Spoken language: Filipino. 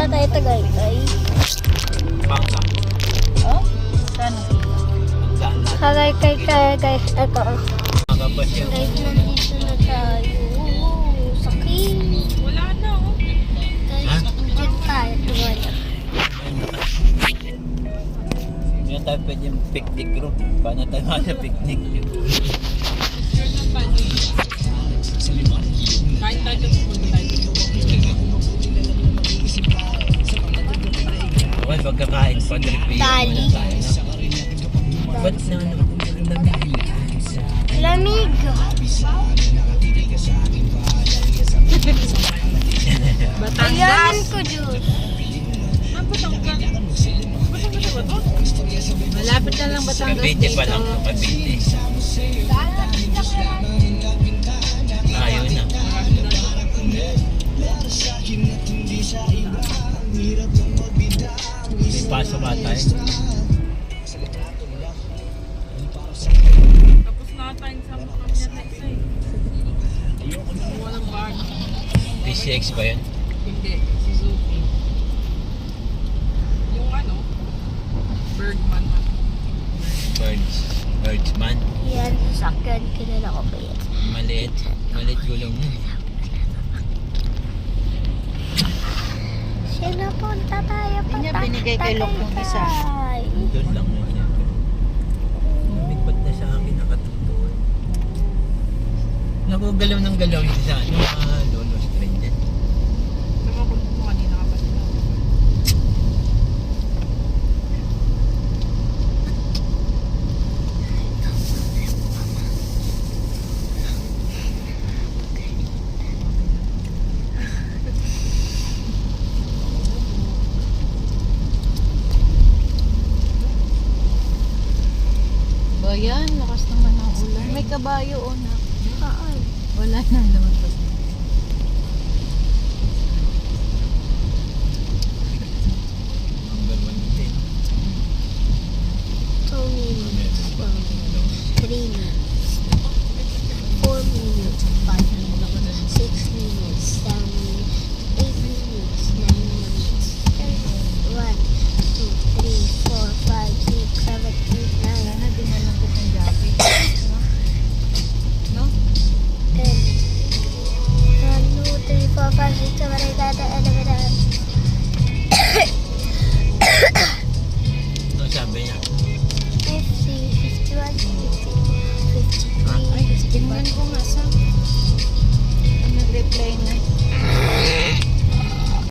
Punta tayo Tagaytay. Bangka. Oh? Saan? Saan na? Tagaytay tayo guys. Ito. Makabas yun. Guys, nandito na tayo. Sakit. Wala na oh. Guys, dyan tayo. Tumala. Hindi na tayo pwede yung picnic group. Paano tayo mga picnic? Kahit tayo punta tayo. Okay, pagkakain, pag-review Tali. muna tayo. Ba't na ano? Lamig. Ayamin ko juice. Ah, Batangas. Batangas ba to? Malapit na lang Batangas Cavite pa lang. dito. Cavite. Ayaw na. May pasok ka tayo. Tapos na tayo sa kanya next ay. Walang bar. PCX ba yun? Hindi, Suzuki. Yung ano, Bergman. Birdsman. Yan, sasakyan. Kilala ko ba yan? Maliit. Maliit gulong mo. Sinapunta tayo pa. Hindi niya binigay kay Lok yung isa. Doon lang yun. Lumipad na sa akin nakatutuan. Nagugalaw ng galaw yun sa ano, Lolo Street din. Sama ko mo kanina ka pa sila. Bayan, lakas naman ng ulan. May kabayo o na. Saan? Wala nang lumagpas